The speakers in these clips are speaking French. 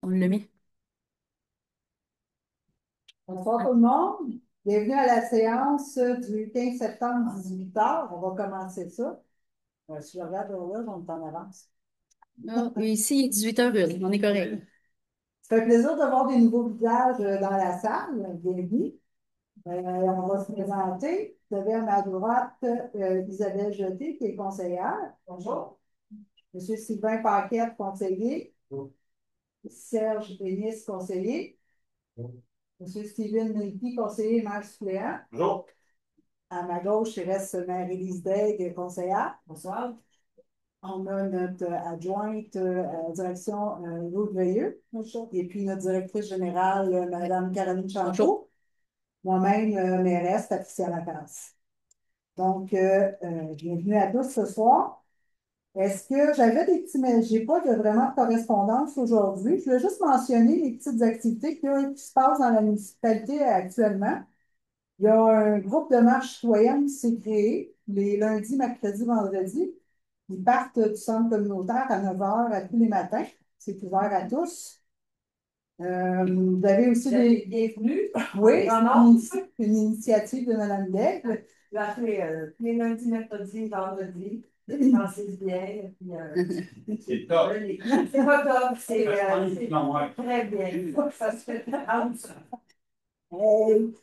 On l'a mis. Bonsoir tout le monde. Bienvenue à la séance du 15 septembre, 18h. On va commencer ça. Si je regarde l'horloge, on est en avance. Ah, ici, il est 18h01. On est correct. Ça fait plaisir de voir des nouveaux visages dans la salle. Bienvenue. On va se présenter. Vous avez à ma droite Isabelle Jeté, qui est conseillère. Bonjour. Monsieur Sylvain Paquette, conseiller. Bonjour. Serge Bénis, conseiller. Bonjour. Monsieur Steven Milky, conseiller maire suppléant. Bonjour. À ma gauche, il reste Marie-Lise Daigle, conseillère. Bonsoir. On a notre adjointe à la direction, Ruth Veilleux. Bonjour. Et puis notre directrice générale, Mme Caroline Chanteau. Moi-même, mairesse, Patricia Lacasse. Donc, bienvenue à tous ce soir. Est-ce que j'avais des petits, mais j'ai pas de vraiment de correspondance aujourd'hui. Je voulais juste mentionner les petites activités qui se passent dans la municipalité actuellement. Il y a un groupe de marche citoyenne qui s'est créé les lundis, mercredis, vendredis. Ils partent du centre communautaire à 9 heures à tous les matins. C'est ouvert à tous. Vous avez aussi des... Bienvenue. Oui, c'est une initiative de Mme Daigle. Je l'ai fait les lundis, mercredis, vendredis. Pensez bien. C'est top. C'est pas top, c'est très bien. Ça se fait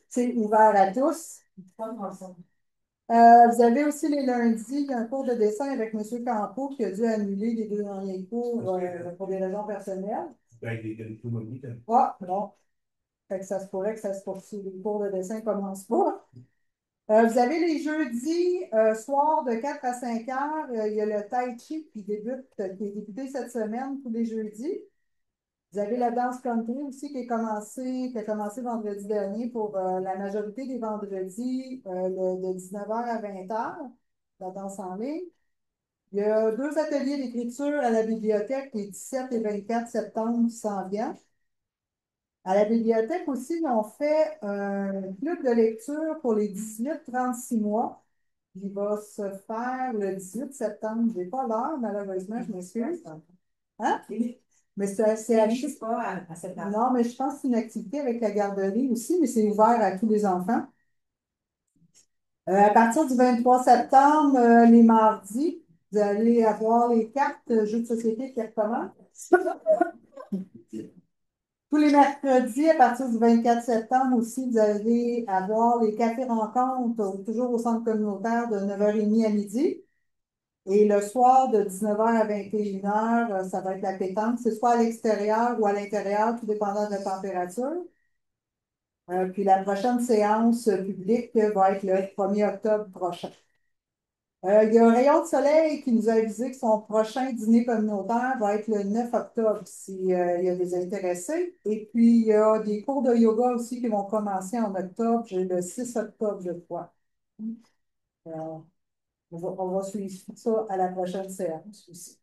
c'est ouvert à tous. Vous avez aussi les lundis un cours de dessin avec M. Campo qui a dû annuler les deux derniers cours pour des raisons personnelles. Ah, non. Fait que ça se pourrait que ça se poursuive. Les cours de dessin ne commencent pas. Vous avez les jeudis, soir de 4 à 5 heures, il y a le Tai Chi qui est débuté cette semaine, tous les jeudis. Vous avez la danse country aussi qui a commencé vendredi dernier pour la majorité des vendredis de 19h à 20h, la danse en ligne. Il y a deux ateliers d'écriture à la bibliothèque les 17 et 24 septembre qui s'en viennent. À la bibliothèque aussi, ils ont fait un club de lecture pour les 18-36 mois. Il va se faire le 18 septembre. Je n'ai pas l'heure, malheureusement, je m'excuse. Hein? Mais c'est pas à cette heure. Non, mais je pense que c'est une activité avec la garderie aussi, mais c'est ouvert à tous les enfants. À partir du 23 septembre, les mardis, vous allez avoir les cartes jeux de société qui recommencent. Tous les mercredis, à partir du 24 septembre aussi, vous allez avoir les cafés rencontres, toujours au centre communautaire de 9h30 à midi. Et le soir, de 19h à 21h, ça va être la pétanque. C'est soit à l'extérieur ou à l'intérieur, tout dépendant de la température. Puis la prochaine séance publique va être le 1er octobre prochain. Il y a un rayon de soleil qui nous a avisé que son prochain dîner communautaire va être le 9 octobre s'il y a des intéressés. Et puis, il y a des cours de yoga aussi qui vont commencer en octobre. J'ai le 6 octobre, je crois. Euh, on va suivre ça à la prochaine séance aussi.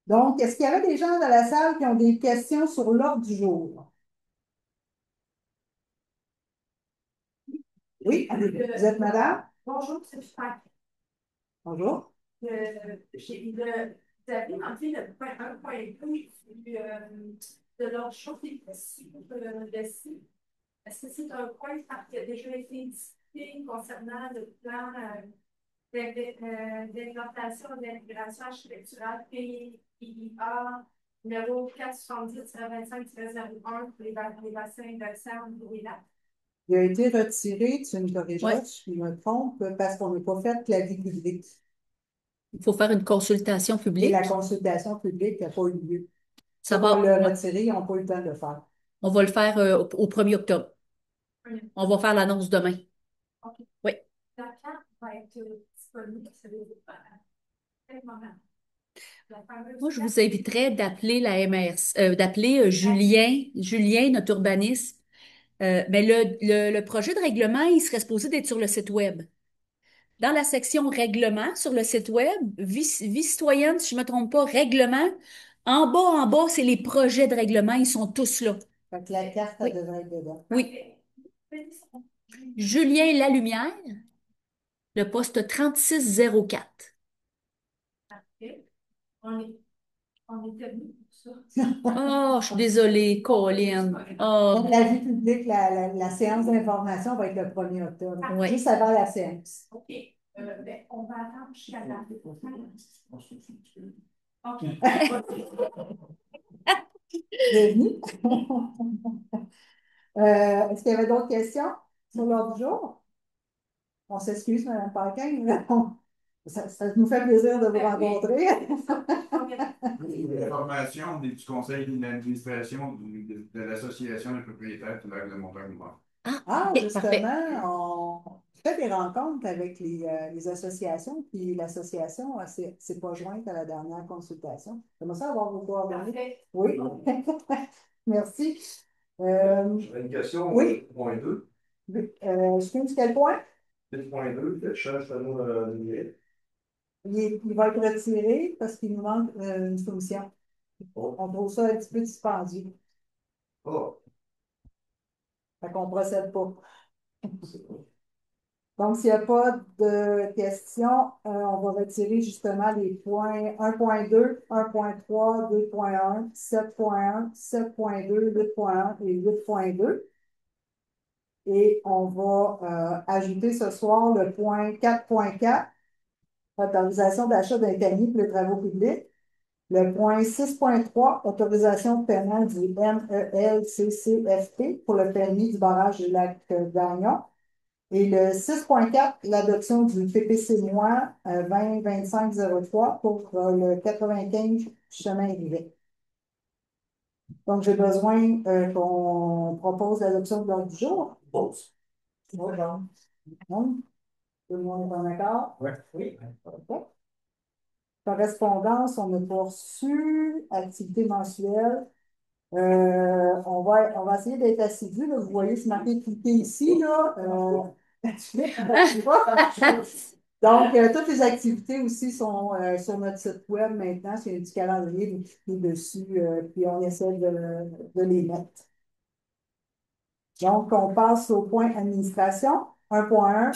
Donc, est-ce qu'il y avait des gens dans la salle qui ont des questions sur l'ordre du jour? Oui, vous êtes madame? Bonjour, c'est Franck. Bonjour. Vous avez manqué le point 1.2 de l'ordre chaud qui est sur le dessus. Est-ce que c'est un point qui a déjà été discuté concernant le plan d'implantation et d'intégration architecturale PIA numéro 470-25-01 pour les bassins d'accès pour les lacs? Il a été retiré, tu me corrigeras si je me trompe, parce qu'on n'a pas fait l'avis public. Il faut faire une consultation Et la publique. consultation publique n'a pas eu lieu. Ça On va, l'a retiré, ils n'ont pas eu le temps de le faire. on va le faire au 1er octobre. On va faire l'annonce demain. OK. Oui. La carte va être disponible, ça veut dire à quel moment? Moi, je vous inviterais d'appeler la MRC, d'appeler Julien, notre urbaniste. Mais le projet de règlement, il serait supposé d'être sur le site web. Dans la section règlement sur le site web, vie citoyenne, si je ne me trompe pas, règlement, en bas, c'est les projets de règlement, ils sont tous là. Fait que la carte, Oui. elle devrait être dedans. Oui. Julien Lalumière, le poste 3604. Parfait. On est venu. Oh, je suis désolée, Colin. Oh, Donc, la vie publique, la séance d'information va être le 1er octobre, ouais. juste avant la séance. On va attendre jusqu'à la. OK. Bienvenue. Est-ce qu'il y avait d'autres questions sur l'ordre du jour? On s'excuse, Mme Paquin, mais ça nous fait plaisir de vous rencontrer. L'information du conseil d'administration de l'Association des propriétaires du lac de Montagne. Ah, Ah, parfait, parfait. justement, on fait des rencontres avec les associations, puis l'association s'est pas jointe à la dernière consultation. J'aimerais ça avoir vos coordonnées. Oui, merci. J'avais une question. Oui. Point 2. Je pense quel point? 8.2, le change de numérique. Il va être retiré parce qu'il nous manque une solution. Oh. On trouve ça un petit peu dispendieux. Oh. Fait qu'on ne procède pas. Donc, s'il n'y a pas de questions, on va retirer justement les points 1.2, 1.3, 2.1, 7.1, 7.2, 8.1 et 8.2. Et on va ajouter ce soir le point 4.4, autorisation d'achat d'un permis pour les travaux publics. Le point 6.3, autorisation de paiement du MELCCFP pour le permis du barrage du lac Gagnon. Et le 6.4, l'adoption du PPC-MOI 2025-03 pour le 95 chemin Rivet. Donc, j'ai besoin qu'on propose l'adoption de l'ordre du jour. Pause. Bon, bon. Tout le monde est en accord? Ouais. Oui. OK. Correspondance, on n'a pas reçu. Activité mensuelle. On va essayer d'être assidu. Là. Vous voyez, c'est marqué cliquer ici. Là. Donc, toutes les activités aussi sont sur notre site web maintenant. C'est du calendrier vous cliquez dessus, puis on essaie de les mettre. Donc, on passe au point administration. 1.1,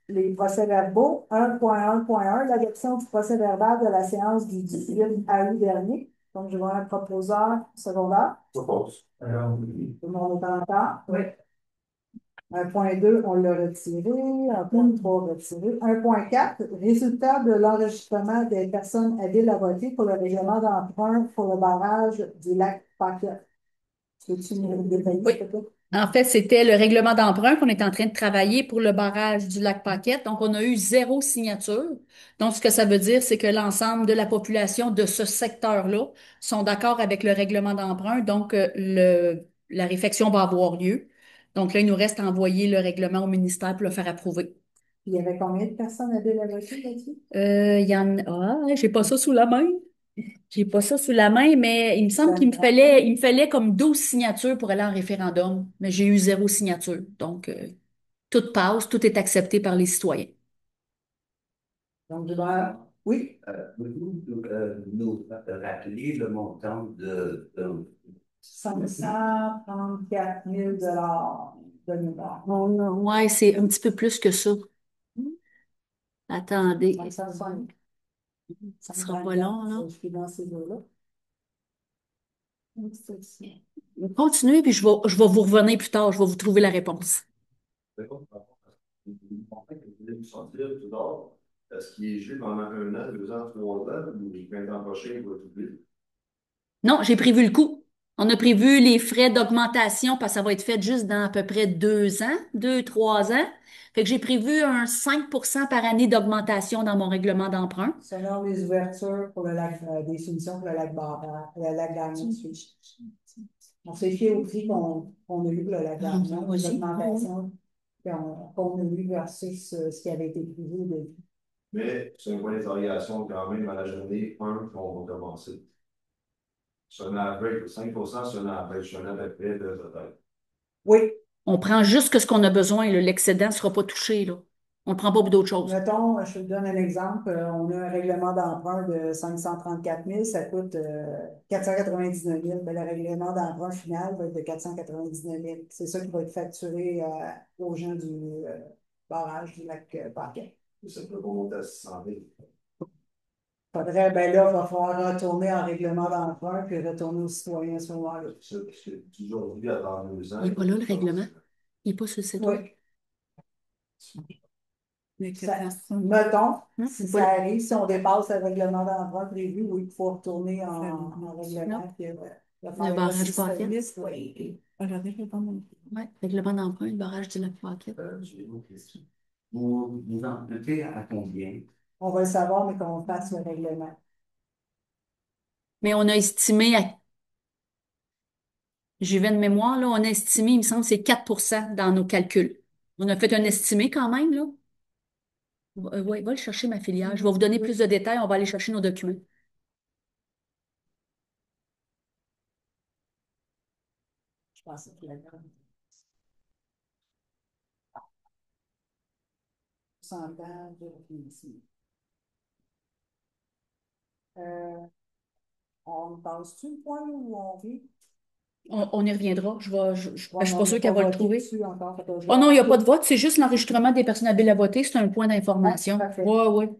les procès-verbaux. 1.1.1, l'adoption du procès-verbal de la séance du 18 août dernier. Donc, je vois un proposeur secondaire. Pause. Tout le monde est en accord? Oui. 1.2, on l'a retiré. 1.3, retiré. 1.4, résultat de l'enregistrement des personnes habiles à voter pour le règlement d'emprunt pour le barrage du lac Paquette. Peux-tu nous détailler, Oui. s'il te plaît? En fait, c'était le règlement d'emprunt qu'on est en train de travailler pour le barrage du lac Paquette. Donc, on a eu 0 signature. Donc, ce que ça veut dire, c'est que l'ensemble de la population de ce secteur-là sont d'accord avec le règlement d'emprunt. Donc, la réfection va avoir lieu. Donc, là, il nous reste à envoyer le règlement au ministère pour le faire approuver. Il y avait combien de personnes habiles à voter là-dessus? Il y en a, j'ai pas ça sous la main. J'ai pas ça sous la main, mais il me semble qu'il me 24. fallait, il me fallait comme 12 signatures pour aller en référendum, mais j'ai eu 0 signature. Donc, tout passe, tout est accepté par les citoyens. Donc, je vais... Oui, Pouvez-vous nous rappeler le montant de 534 000 de mémoire. Ouais, c'est un petit peu plus que ça. Attendez, 505. ça sera pas long, là. Je suis dans ces deux-là. Continuez, puis je vais vous revenir plus tard, je vais vous trouver la réponse. Est-ce qu'il est gelé pendant 1 an, 2 ans, 3 ans, ou le printemps prochain, il va tout vite? Non, j'ai prévu le coût. On a prévu les frais d'augmentation parce que ça va être fait juste dans à peu près 2 ans, 2, 3 ans. Fait que j'ai prévu un 5% par année d'augmentation dans mon règlement d'emprunt. Selon les ouvertures pour le lac, des soumissions pour le lac Barra, le lac Gagnon. On s'est fié au prix qu'on a eu pour le lac Gagnon, Moi aussi. l'augmentation qu'on a eu versus ce qui avait été prévu au début. Mais c'est un point d'interrogation quand même à la journée 1 qu'on va commencer. C'est un average, 5%, c'est un average, c'est un à peu près de peut-être. Oui, On prend juste que ce qu'on a besoin, là. L'excédent ne sera pas touché, là. On ne prend pas pour d'autres choses. mettons, je te donne un exemple. On a un règlement d'emprunt de 534 000, ça coûte 499 000. Mais le règlement d'emprunt final va être de 499 000. C'est ça qui va être facturé aux gens du barrage du lac Parquet. Ça peut remonter à 600 000. Faudrait, ben là, il va falloir retourner en règlement d'emprunt puis retourner aux citoyens à ce moment-là. C'est ça, parce que aujourd'hui, avant 2 ans. Il n'est pas là, le règlement. Il n'est pas sur le site web. Oui. Mais que Ça- personne- Mettons, Non, si c'est ça pas- arrive, si on dépasse le règlement d'emprunt prévu, oui, il faut retourner en règlement. Non. Puis, Le barrage faire Pocket. service, oui. Ouais, règlement d'emprunt, le barrage du lac Pocket. J'ai une autre question. Vous empruntez à combien? On va le savoir, mais qu'on fasse le règlement. Mais on a estimé, j'y vais de mémoire, là, on a estimé, il me semble, c'est 4% dans nos calculs. On a fait un estimé quand même, là. Oui, va le chercher, ma filiale. Je vais vous donner plus de détails, on va aller chercher nos documents. Je pense que la pourcentage de financement. On passe-tu le point où on vit? On y reviendra. Je suis On pas n'a sûre qu'elle va le voté trouver. dessus encore, fait que je Oh non, il n'y a vais- pas de vote, c'est juste l'enregistrement des personnes habiles à voter, c'est un point d'information. Ouais, parfait. Oui, oui.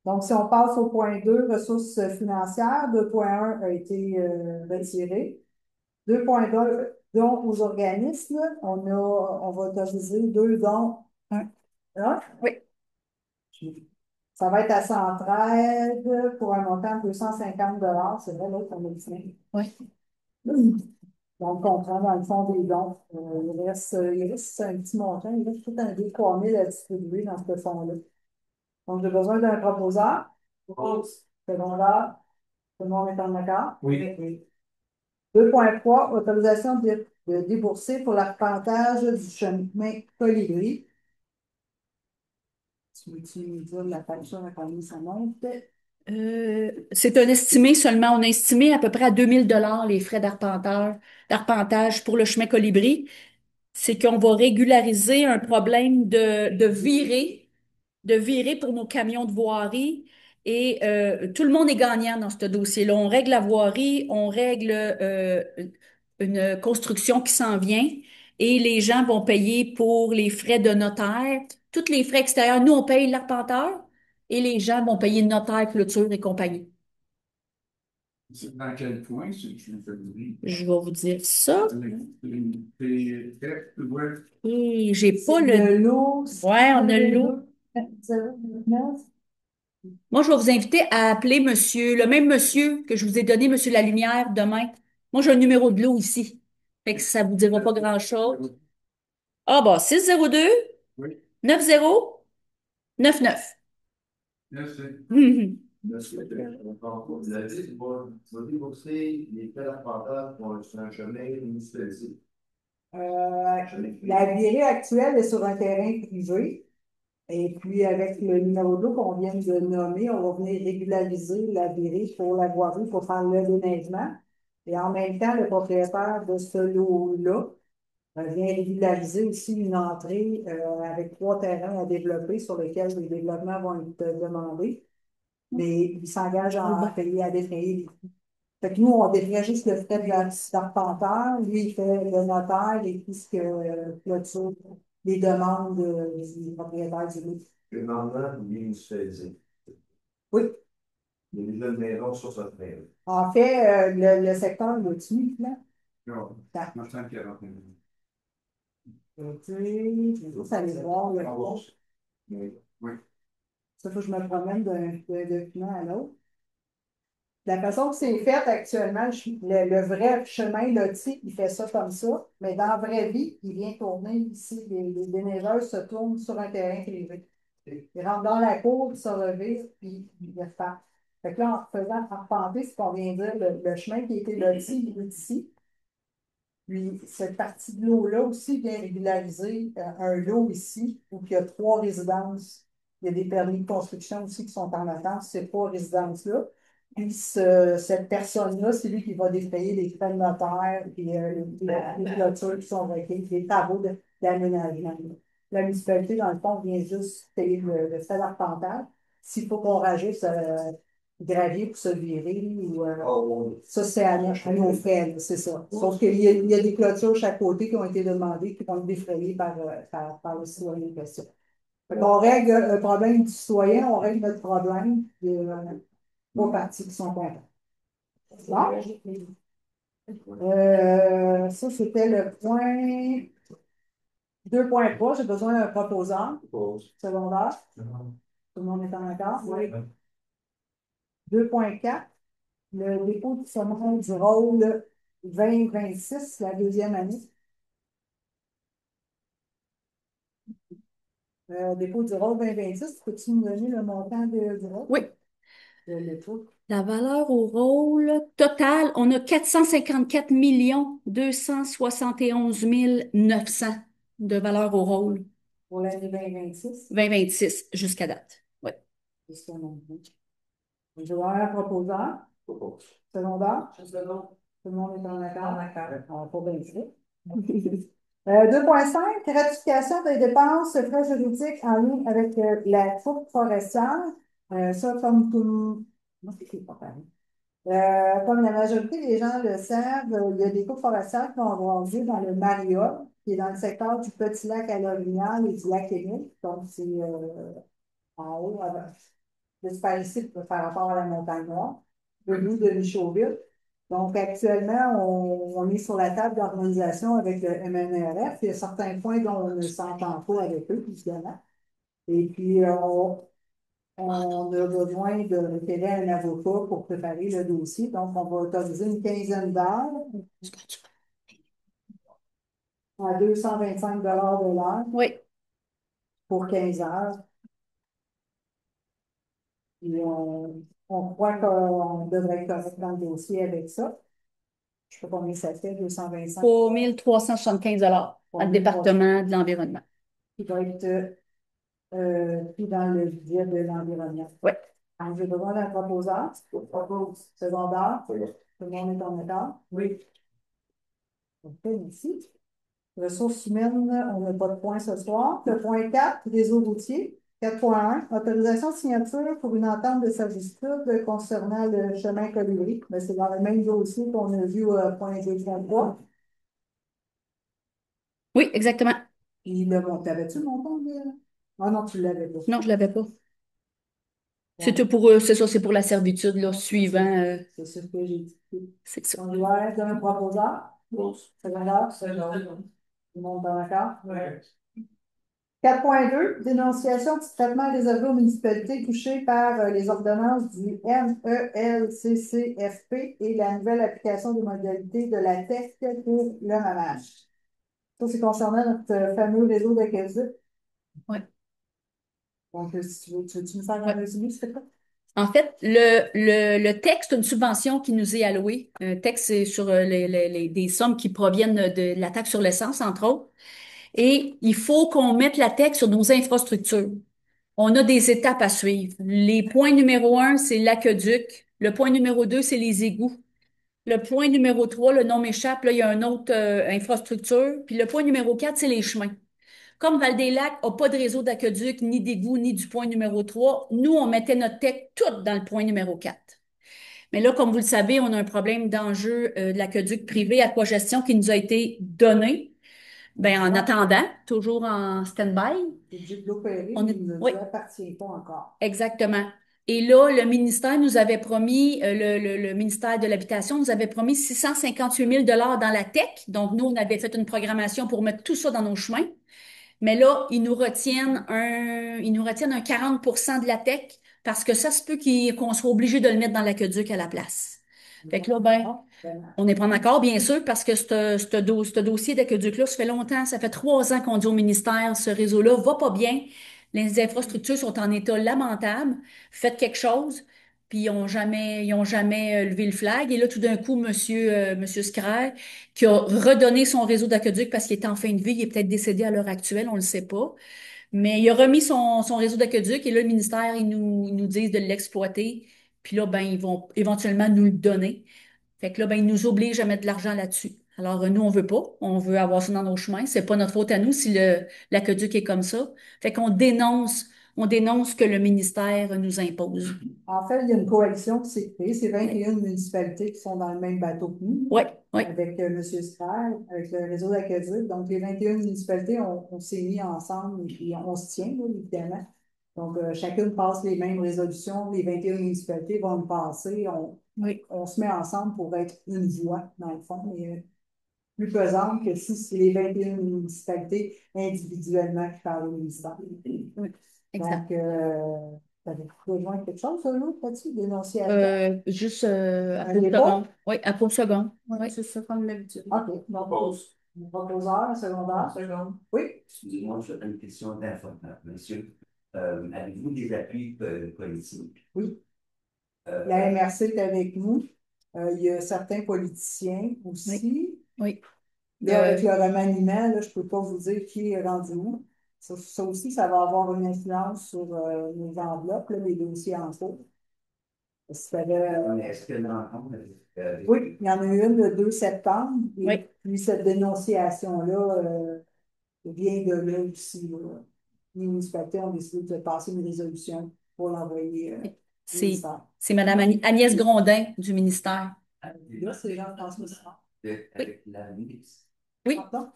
Donc, si on passe au point 2, ressources financières, 2.1 a été retiré. 2.2, dons aux organismes, on va autoriser 2 dons. Hein? Oui. Ça va être à Centraide pour un montant de 250 c'est vrai, là, qu'on a dit. Oui. Donc, on prend dans le fond des dons. Il reste un petit montant, il reste tout un 2-3 000 à distribuer dans ce fonds-là. Donc, j'ai besoin d'un proposeur. Secondaire. Tout le monde est en accord? Oui. 2.3, autorisation de débourser pour l'arpentage du chemin Colibri. Tu veux-tu me dire la facture à combien ça monte? C'est un estimé seulement. On a estimé à peu près à 2 000 $ les frais d'arpentage pour le chemin Colibri. C'est qu'on va régulariser un problème de virer pour nos camions de voirie. Et tout le monde est gagnant dans ce dossier-là. On règle la voirie, on règle une construction qui s'en vient et les gens vont payer pour les frais de notaire, tous les frais extérieurs. Nous, on paye l'arpenteur et les gens vont payer le notaire, clôture et compagnie. C'est dans quel point, c'est une famille? Je vais vous dire ça. Ouais. Et j'ai pas Le lot. Ouais, on a le lot. 0,9. Moi, je vais vous inviter à appeler le même monsieur que je vous ai donné, monsieur Lalumière, demain. Moi, j'ai un numéro de lot ici. Fait que ça vous dira pas grand-chose. Ah, bah, 602 Oui. 90 99. Merci. Monsieur, vous avez dit, tu vas débourser les frais d'arpentage pour un chemin municipalisé. La virée actuelle est sur un terrain privé. Et puis, avec le numéro 2 qu'on vient de nommer, on va venir régulariser la virée pour la voirie pour faire le déneigement. Et en même temps, le propriétaire de ce lot-là vient régulariser aussi une entrée avec 3 terrains à développer sur lesquels les développements vont être demandés. Mais il s'engage à payer, à défrayer les coûts. Fait que nous, on défrait juste le frais de l'arpenteur. Lui, il fait le notaire et tout ce que clôture les demandes du propriétaire du lot. Normalement, il est municipalisé. Oui. Il y a déjà une maison sur ce terrain. En fait, le secteur là-dessus, là. Non, Ça. 941. Ça allait voir, là. Oui. Ça, faut que je me promène d'un document à l'autre. La façon que c'est fait actuellement, le vrai chemin loti, il fait ça comme ça, mais dans la vraie vie, il vient tourner ici. Les déneigeurs se tournent sur un terrain privé. Ils rentrent dans la cour, ils se revirent, puis ils repartent. Fait que là, en faisant arpenter, ce qu'on vient de dire, le chemin qui a été loti, il est ici. Puis, cette partie de l'eau-là aussi vient régulariser un lot ici, où il y a 3 résidences. Il y a des permis de construction aussi qui sont en attente, ces 3 résidences-là. Puis, cette personne-là, c'est lui qui va dépayer les frais de notaire, puis les clôtures qui sont requises, les travaux d'aménagement. La municipalité, dans le fond, vient juste payer le frais d'arpentage. S'il faut qu'on rajoute gravier pour se virer, ou, ça, c'est à nos frais, là, c'est ça. Sauf qu'il y a des clôtures chaque côté qui ont été demandées, qui vont être défrayées par le citoyen en question. On règle le problème du citoyen, on règle notre problème. Puis, Trois parties qui sont contents. Bon. Ça, c'était le point 2.3. J'ai besoin d'un proposant secondaire. Tout le monde est en accord? Oui. 2.4. Le dépôt du sommet du rôle 2026, la deuxième année. Dépôt du rôle 2026, peux-tu nous donner le montant du rôle? Oui. La valeur au rôle totale, on a 454 271 900 de valeur au rôle. Pour l'année 2026? 2026 jusqu'à date. Oui. Jusqu'à maintenant. Je vais avoir un proposant. Secondaire? Tout le monde est en accord? On va pas bien fait. 2.5, ratification des dépenses frais juridiques en lien avec la coupe forestière. Ça, comme tout. Moi, c'est pas pareil. Comme la majorité des gens le savent, il y a des coupes forestières qui vont avoir lieu dans le Maria, qui est dans le secteur du Petit Lac à l'Orignal et du Lac Émile. Donc, c'est en haut, juste par ici, par rapport à la montagne Noire, le bout de Michauville. Donc, actuellement, on est sur la table d'harmonisation avec le MNRF. Il y a certains points dont on ne s'entend pas avec eux, évidemment. Et puis, on a besoin de référer un avocat pour préparer le dossier. Donc, on va autoriser une quinzaine d'heures à 225 de l'heure Oui. pour 15 heures. Et on croit qu'on devrait être correct dans le dossier avec ça. Je ne sais pas combien ça fait, 225. Pour 1375 à le département de l'environnement. Qui va être pris dans le budget de l'environnement. Oui. Alors, j'ai besoin d'un proposant. Secondaire. Tout le monde est en accord? Oui. OK, merci. Ressources humaines, on n'a pas de point ce soir. Le point 4, réseau routier. 4.1, autorisation de signature pour une entente de servitude concernant le chemin Colibri. Mais c'est dans le même dossier qu'on a vu au point 2.3. Oui, exactement. T'avais-tu le montant de... Ah non, tu ne l'avais pas. Non, je ne l'avais pas. C'était pour c'est ça, c'est pour la servitude, là, suivant. C'est ce que j'ai dit. C'est ça. On doit être un proposant. Secondaire. Tout le monde est d'accord? Oui. 4.2, dénonciation du traitement réservé aux municipalités touchées par les ordonnances du MELCCFP et la nouvelle application des modalités de la TEC pour le mamage. Ça, c'est concernant notre fameux réseau d'aqueduc. Oui. Donc, si tu veux-tu me faire un résumé, s'il te plaît? En fait, le texte, c'est une subvention qui nous est allouée. Un texte, c'est sur des sommes qui proviennent de la taxe sur l'essence, entre autres. Et il faut qu'on mette la taxe sur nos infrastructures. On a des étapes à suivre. Les points numéro 1, c'est l'aqueduc. Le point numéro 2, c'est les égouts. Le point numéro 3, le nom m'échappe, là, il y a une autre infrastructure. Puis le point numéro 4, c'est les chemins. Comme Val-des-Lacs n'a pas de réseau d'aqueduc, ni d'égout, ni du point numéro 3, nous, on mettait notre tech toute dans le point numéro 4. Mais là, comme vous le savez, on a un problème d'enjeu de l'aqueduc privé Aquagestion qui nous a été donné. Ben, en attendant, toujours en stand-by. Le budget de l'eau prairie, On est- il ne nous oui. appartient pas encore. Exactement. Et là, le ministère nous avait promis, le ministère de l'Habitation nous avait promis 658 000 dans la tech. Donc, nous, on avait fait une programmation pour mettre tout ça dans nos chemins. Mais là, ils nous retiennent un 40 de la tech parce que ça se peut qu'on soit obligé de le mettre dans l'aqueduc à la place. Fait que là, ben, on n'est pas d'accord, bien sûr, parce que ce dossier d'aqueduc-là, ça fait longtemps, ça fait 3 ans qu'on dit au ministère, ce réseau-là va pas bien. Les infrastructures sont en état lamentable. Faites quelque chose. Puis ils ont jamais levé le flag. Et là, tout d'un coup, monsieur Scray, qui a redonné son réseau d'aqueduc parce qu'il était en fin de vie, il est peut-être décédé à l'heure actuelle, on ne le sait pas. Mais il a remis son réseau d'aqueduc et là, le ministère, ils nous disent de l'exploiter. Puis là, ben, ils vont éventuellement nous le donner. Fait que là, ben, ils nous obligent à mettre de l'argent là-dessus. Alors, nous, on veut pas. On veut avoir ça dans nos chemins. C'est pas notre faute à nous si l'aqueduc est comme ça. Fait on dénonce ce que le ministère nous impose. En fait, il y a une coalition qui s'est créée. C'est 21 municipalités qui sont dans le même bateau que nous. Oui, oui. Avec M. Sper, avec le réseau d'aqueduc. Donc, les 21 municipalités, on s'est mis ensemble et puis on se tient, là, évidemment. Donc, chacune passe les mêmes résolutions, les 21 municipalités vont le passer. Oui. On se met ensemble pour être une voix, dans le fond, mais plus pesante que si c'est les 21 municipalités individuellement qui parlent au ministère. Oui, exact. Donc, t'avais besoin de quelque chose, l'autre, là-dessus, dénonciation? Juste à Un pour dépôt? seconde. Oui, à pour seconde. Oui, Oui. c'est ça comme d'habitude. OK. Donc, proposeur, un secondaire. Oui. Excusez-moi, j'ai une question d'information, monsieur. Avez-vous des appuis politiques? Oui. Euh, La MRC est avec nous. Il y a certains politiciens aussi. Oui. Là, avec le remaniement, là, je ne peux pas vous dire qui est rendu où. Ça aussi, ça va avoir une influence sur nos enveloppes, là, les dossiers en cours. Est-ce que l'ensemble, Oui, il y en a une le 2 septembre. Et Oui. puis cette dénonciation-là vient de là aussi. Là. Les municipalités ont décidé de passer une résolution pour l'envoyer au ministère. C'est Mme Agnès Grondin du ministère. Là, c'est Jean-François Simard. avec la ministre? Oui. Pardon?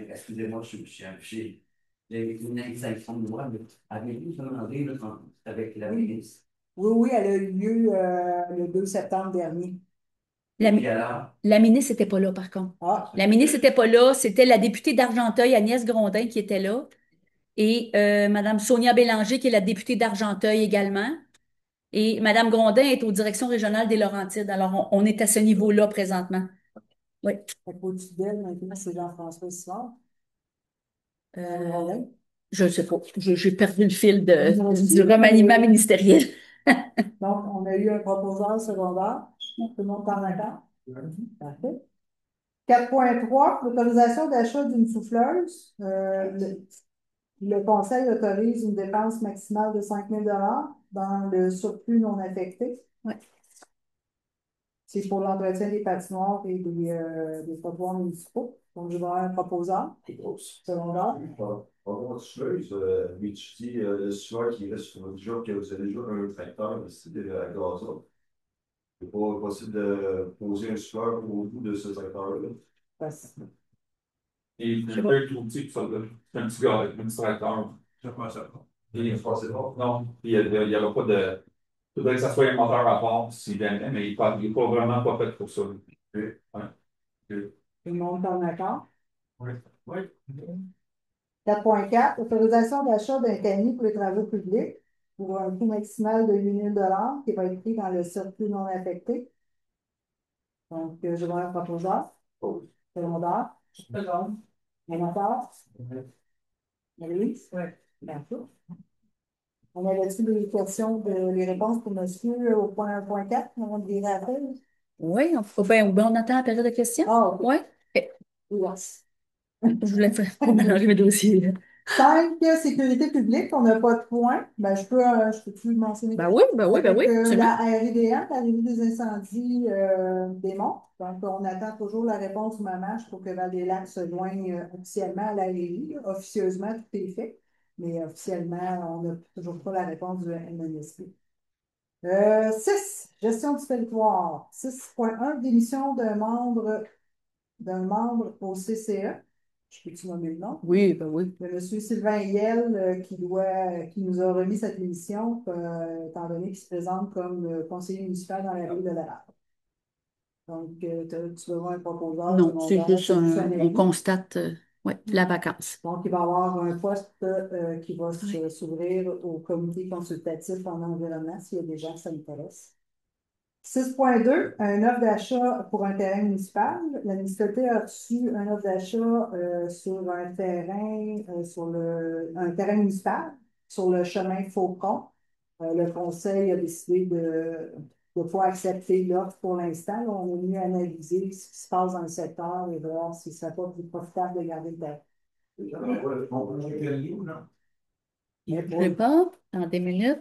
Excusez-moi, j'ai une exaction de loi, mais avez-vous demandé avec la ministre? Oui, oui, elle a eu lieu le 2 septembre dernier. Et alors? La ministre n'était pas là, par contre. Ah, La ministre n'était pas là. C'était la députée d'Argenteuil, Agnès Grondin, qui était là. Et Mme Sonia Bélanger, qui est la députée d'Argenteuil également. Et Mme Grondin est aux directions régionales des Laurentides. Alors, on est à ce niveau-là présentement. Oui. fait qu'au-dessus d'elle, maintenant, c'est Jean-François Simard. Euh, je ne sais pas. J'ai perdu le fil du remaniement ministériel. Donc, on a eu un proposeur secondaire. Tout le monde parle d'accord? Parfait. 4.3, l'autorisation d'achat d'une souffleuse. Le conseil autorise une dépense maximale de 5 000 dans le surplus non affecté. Oui. C'est pour l'entretien des patinoires et des trottoirs municipaux. Donc, je vais avoir un proposeur secondaire. Par souffleuse, oui, tu dis le sueur qui reste sur votre job, que vous avez déjà un tracteur, c'est à gazon. C'est pas possible de poser un sueur au bout de ce tracteur-là. Et je peux tout petit, ça, c'est un petit gars avec un petit tracteur. Je pense ça. Et Je pense que c'est bon. non, il n'y aura pas de. Il faudrait que ça soit un moteur à part s'il venait, mais il n'est pas vraiment pas fait pour ça. Oui. Ouais. Tout le monde parle d'accord? Oui. Oui. 4.4, autorisation d'achat d'un tamis pour les travaux publics pour un coût maximal de 8 000 qui va être pris dans le surplus non affecté. Donc, je vais un proposeur. Secondaire. Sénateur. Marie-Lise? Oui. D'accord. On avait-tu des questions, les réponses pour monsieur au point 1.4? On dirait après. Oui, on attend la période de questions. Ah, OK. Oui. Yes. Je voulais pas mélanger mes dossiers. 5, sécurité publique, on n'a pas de points. Ben, je peux-tu le mentionner? Ben oui, absolument. La RIDA, la Revue des incendies démontre. Donc, on attend toujours la réponse du MAMACH pour que Val-des-Lacs se joigne officiellement à la RIDA. Officieusement, tout est fait, mais officiellement, on n'a toujours pas la réponse du MNSP. 6, gestion du territoire. 6.1, démission d'un membre au CCE. Je peux-tu nommer le nom? Oui, ben oui. De M. Sylvain Hiel, qui nous a remis cette émission, étant donné qu'il se présente comme conseiller municipal dans la ville de Laval. Donc, tu veux voir un proposeur? Non, c'est juste on avis. constate la vacance. Donc, il va y avoir un poste qui va s'ouvrir au comité consultatif en environnement, s'il y a des gens que ça intéresse. 6.2, un offre d'achat pour un terrain municipal. La municipalité a reçu un offre d'achat sur un terrain, un terrain municipal sur le chemin Faucon. Le conseil a décidé de ne pas accepter l'offre pour l'instant. On est venu analyser ce qui se passe dans le secteur et voir si ce serait pas plus profitable de garder le terrain. Je sais pas, dans des minutes.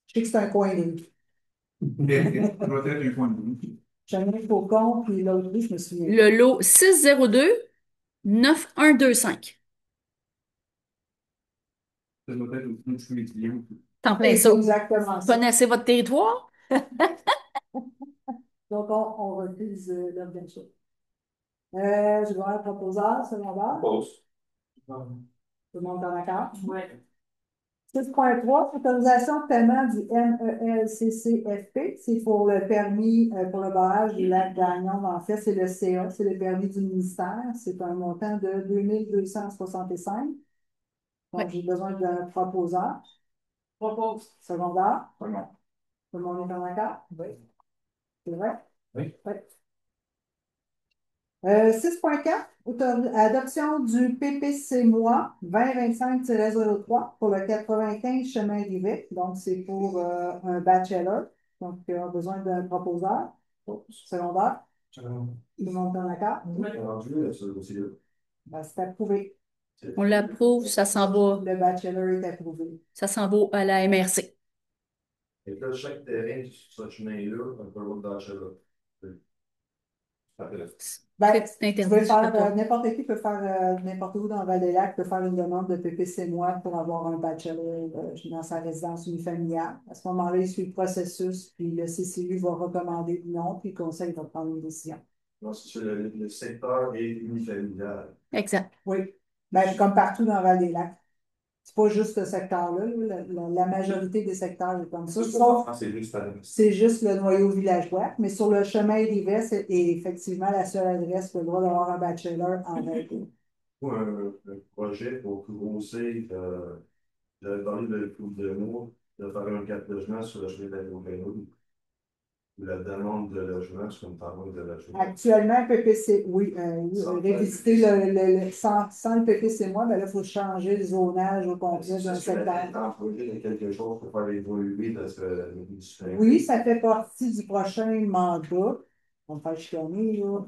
Je sais que c'est un coin de rue. Chemin Faucon, puis l'autre rue, je me souviens. Le lot 602-9125. T'en plein ça. Exactement Vous ça. connaissez votre territoire? Donc, on refuse l'offre d'achat. Je vais avoir un proposeur, secondaire. Pause. Tout le monde est d'accord? Oui. 6.3, autorisation de paiement du MELCCFP, c'est pour le permis, pour le barrage du lac Gagnon. En fait, c'est le CA, c'est le permis du ministère. C'est un montant de 2265. Donc, j'ai besoin d'un proposeur. Propose. Secondaire. Non. Tout le monde est d'accord? Oui. C'est vrai? Oui. Oui. 6.4, adoption du PPC mois 2025-03 pour le 95 chemin Rivet. Donc, c'est pour un bachelor. Donc, on a besoin d'un proposeur. Secondaire. Tout le monde est d'accord? Rendu ce dossier-là. Ben, c'est approuvé. On l'approuve, ça s'en va. Le bachelor est approuvé. Ça s'en va à la MRC. Et là, chaque terrain sur ce chemin-là, on peut le voir là. Ben, C'est tu peux interdit. faire, n'importe qui peut faire, n'importe où dans le Val-des-Lacs peut faire une demande de PPC mois pour avoir un bachelor dans sa résidence unifamiliale. À ce moment-là, il suit le processus, puis le CCU va recommander ou non, puis le conseil va prendre une décision. Non, c'est le secteur est unifamilial. Exact. Oui. Ben, comme partout dans le Val-des-Lacs. C'est pas juste ce secteur-là, là. La majorité des secteurs est comme ça. Sauf, c'est juste le noyau villageois, mais sur le chemin Rivet, c'est effectivement la seule adresse qui a le droit d'avoir un bachelor en règle. Pour un projet pour grossir, j'avais parlé de couple de mois, de faire un 4 logements sur le chemin d'Agrogéno. La demande de logement, c'est une demande de logement. Actuellement, PPC, oui, révisiter sans le PPC mois, ben là, il faut changer le zonage au complet d'un secteur. Employer quelque chose pour faire évoluer dans ce Oui, ça fait partie du prochain mandat. On va faire chicaner, là.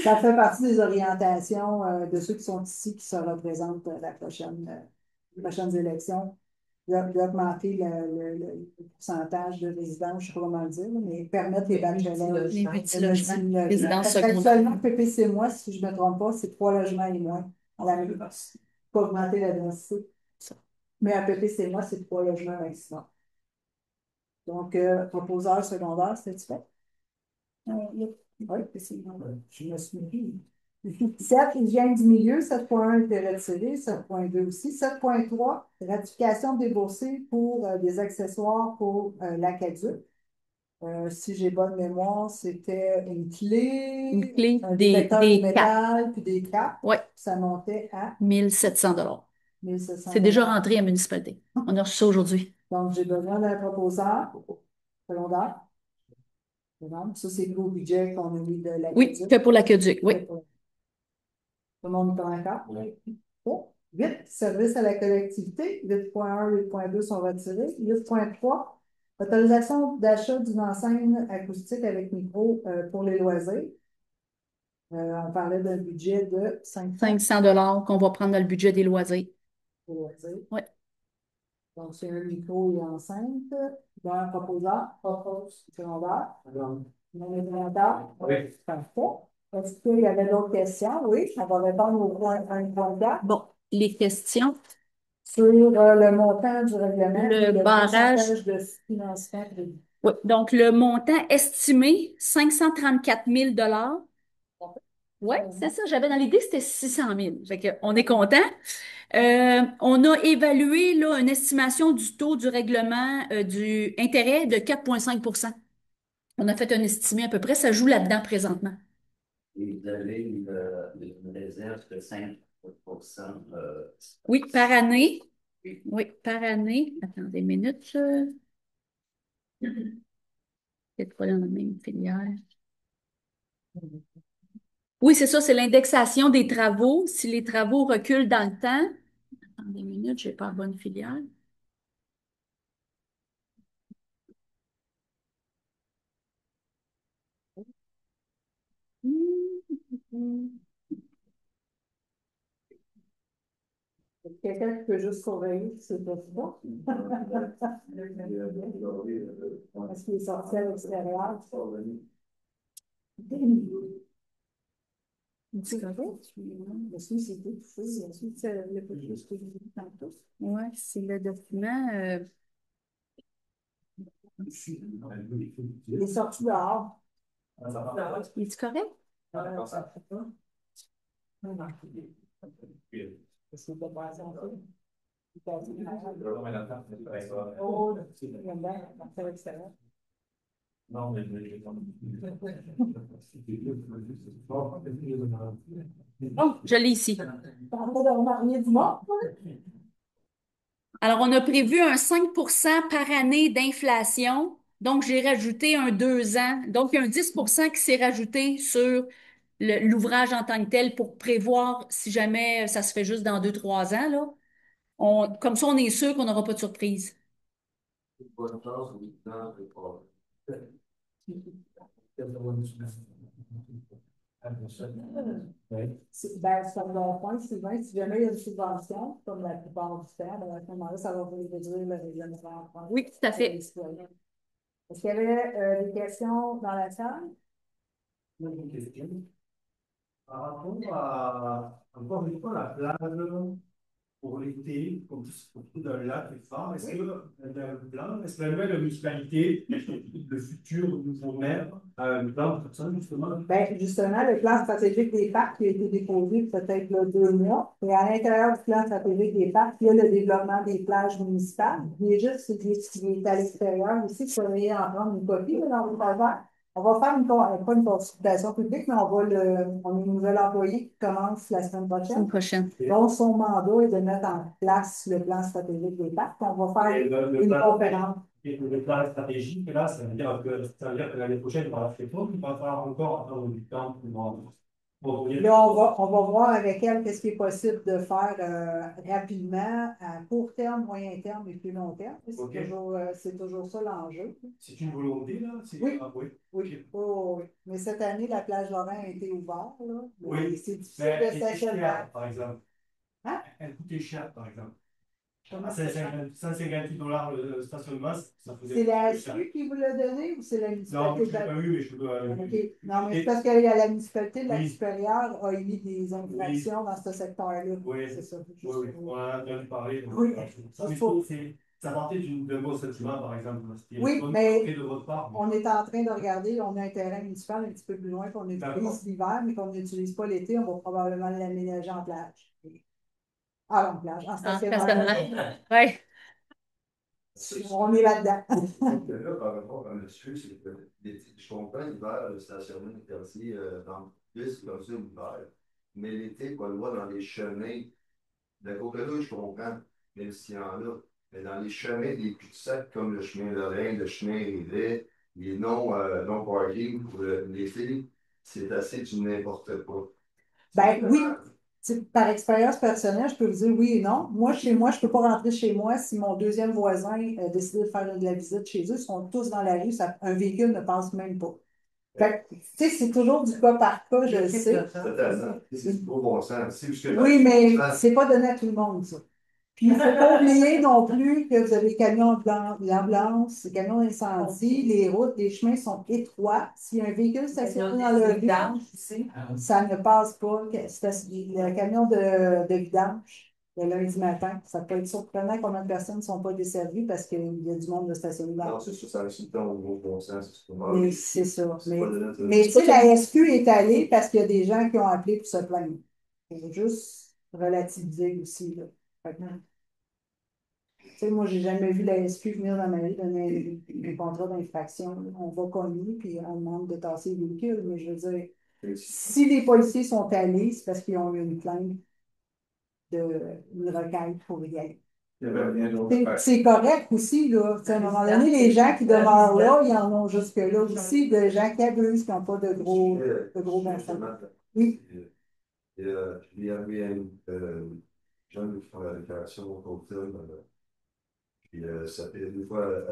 Ça fait partie des orientations de ceux qui sont ici, qui se représentent la les prochaines élections, d'augmenter le pourcentage de résidents, je ne sais pas comment le dire, mais permettre les bachelors. Les petits logements, résidences Parce secondaires. qu'actuellement, PPC moi, si je ne me trompe pas, c'est 3 logements et moins. On a pas augmenter la densité. Mais à PPC moi, c'est 3 logements maximum. Donc, proposeur secondaire, c'est fait? Oui, je me suis dit. 7, hygiène du milieu, 7.1 était retiré, 7.2 aussi. 7.3, ratification déboursée pour des accessoires pour l'ACADUC. Si j'ai bonne mémoire, c'était une clé, un détecteur de métal, puis des capes. Oui. Ça montait à 1700 1700. C'est déjà rentré à la municipalité. On a reçu ça aujourd'hui. Donc, j'ai besoin d'un proposeur secondaire. Ça, c'est le budget qu'on a mis de l'ACADUC. Oui, fait pour l'aqueduc, oui. Tout le monde est d'accord? Oui. Bon. 8, service à la collectivité. 8.1, 8.2 sont retirés. 8.3, autorisation d'achat d'une enseigne acoustique avec micro pour les loisirs. On parlait d'un budget de 500 qu'on va prendre dans le budget des loisirs. pour loisirs. Oui. Donc, c'est un micro et enceinte. Dans un proposeur, propose secondaire. On est d'accord? Oui. Parfait. Est-ce qu'il y avait d'autres questions? Oui, on va répondre au point 1.4. Bon, les questions. Sur le montant du règlement, Le barrage. pourcentage de financement prévu. Oui, donc le montant estimé, 534 000 Oui, c'est ça. J'avais dans l'idée, c'était 600 000. Fait que on est content. On a évalué là, une estimation du taux du règlement du intérêt de 4,5 On a fait un estimé à peu près. Ça joue là-dedans présentement. Et vous avez une réserve de 5%. Oui, par année. Oui, par année. Attendez une minute. Peut-être pas dans la même filière. Oui, c'est ça, c'est l'indexation des travaux. Si les travaux reculent dans le temps. Attendez une minute, je n'ai pas la bonne filière. Quelqu'un qui peut juste surveiller, c'est pas ça. Est-ce qu'il est sorti à l'extérieur? C'est correct. Est-ce c'est tout? Est-ce que c'est le petit que je dis tantôt? Oui, c'est le document. Il est sorti dehors. Est-ce correct? Parce qu'il peut passer en fait. Non, mais là-dedans, c'est pas ça. Oh, il y a bien, c'est à l'extérieur. Non, mais je vais Oh, je l'ai ici. Parle de remarier du monde, Alors, on a prévu un 5 par année d'inflation. Donc, j'ai rajouté un 2 ans. Donc, il y a un 10 qui s'est rajouté sur l'ouvrage en tant que tel pour prévoir si jamais ça se fait juste dans 2, 3 ans, là. Comme ça, on est sûr qu'on n'aura pas de surprise. Bonne chance, oui, non, c'est pas. Ben, c'est un bon point, Sylvain. Si jamais il y a une subvention, comme la plupart du temps, ben, à ce moment-là, ça va vous réduire le rayonnement en France. Oui, tout à fait. Est-ce qu'il y avait des questions dans la salle? Moi, j'ai une question. Par rapport encore une fois, la plage pour l'été, comme surtout dans le lac et phare, est-ce que le plan, est-ce que la nouvelle municipalité, le futur nouveau maire, a un plan pour ça, justement? Ben, justement, le plan stratégique des parcs qui a été déposé peut-être là, 2 mois. Et à l'intérieur du plan stratégique des parcs, il y a le développement des plages municipales. Il est juste qui est à l'extérieur aussi, il faudrait en prendre une copie là, dans le projet. On va faire pas une consultation publique, mais on a une nouvelle employée qui commence la semaine La prochaine. prochaine. Donc, son mandat est de mettre en place le plan stratégique des parcs. On va faire une conférence. Et le plan stratégique, là, ça veut dire que l'année prochaine, on va faire tout, il va falloir encore attendre du temps pour Là, on va voir avec elle qu'est-ce qui est possible de faire rapidement, à court terme, moyen terme et plus long terme. Ok. C'est toujours ça l'enjeu. C'est une volonté, là? Oui. Ah, oui. Oui. Oh, oui. Mais cette année, la plage Lorrain a été ouverte. Là. Oui. C'est difficile Mais de elle coûtait s'acheter. cher, par exemple. Hein? Elle coûtait cher, par exemple. Comment À ça? 158 $ le stationnement, ça faisait. C'est la plus cher. SQ qui vous l'a donné ou c'est la Non, municipalité? je ne l'ai pas eu, mais je peux. OK. Non, mais c'est Et- parce que la municipalité de la Oui. supérieure a émis des infractions dans ce secteur-là. Oui. C'est ça. Oui, oui, on en a entendu parler. Donc, Oui. ça, mais je trouve que ça partait d'un beau sentiment, par exemple. C'était Oui, une bonne mais volonté de votre part. on est en train de regarder, on a un terrain municipal un petit peu plus loin qu'on D'accord. utilise l'hiver, mais qu'on n'utilise pas l'été, on va probablement l'aménager en plage. Ah, en plage, en Ah, stationnement. stationnement. Oui. On est là-dedans. Donc, là, par rapport à monsieur, c'est que je comprends l'hiver, le stationnement est interdit dans plus comme ça l'hiver. Mais l'été, pas le droit dans les chemins. D'un côté-là, je comprends, même s'il y en a. Mais dans les chemins des cul-de-sac, comme le chemin Lorrain, le chemin Rivet, les non parking pour les filles, c'est assez du n'importe quoi. Ben oui, par expérience personnelle, je peux vous dire oui et non. Moi, chez moi, je ne peux pas rentrer chez moi si mon deuxième voisin décide de faire de la visite chez eux. Ils sont tous dans la rue, un véhicule ne passe même pas. Fait que, tu sais, c'est toujours du cas par cas, je le sais. Totalement. C'est du gros bon sens. C'est jusque-là. Oui, mais c'est pas donné à tout le monde, ça. Puis, il ne faut pas oublier non plus que vous avez les camions d'ambulance, les camions d'incendie, les routes, les chemins sont étroits. Si un véhicule stationne dans le vidange, ça ne passe pas. Le camion de vidange, le lundi matin, ça peut être surprenant combien de personnes ne sont pas desservies parce qu'il y a du monde de stationner dans Non, c'est ça, ça insulte au gros bon sens. Mais c'est ça. C'est pas donné à tout le monde. Mais tu sais, la SQ est allée parce qu'il y a des gens qui ont appelé pour se plaindre. Il faut juste relativiser aussi, là. Fait que, tu sais, moi, j'ai jamais vu la SQ venir dans ma vie donner un contrat d'infraction. On va cogner, puis on demande de tasser les véhicules. Mais je veux dire, si les policiers sont allés, c'est parce qu'ils ont eu une plainte une requête pour y aller. Il y avait rien d'autre à faire. C'est correct aussi, là. Tu sais, à un moment donné, les gens qui demeurent là, ils en ont jusque-là aussi, de gens qui abusent, qui n'ont pas de gros enfants. Oui. Il y avait Jean qui font la déclaration au cocktail. Puis ça fait des fois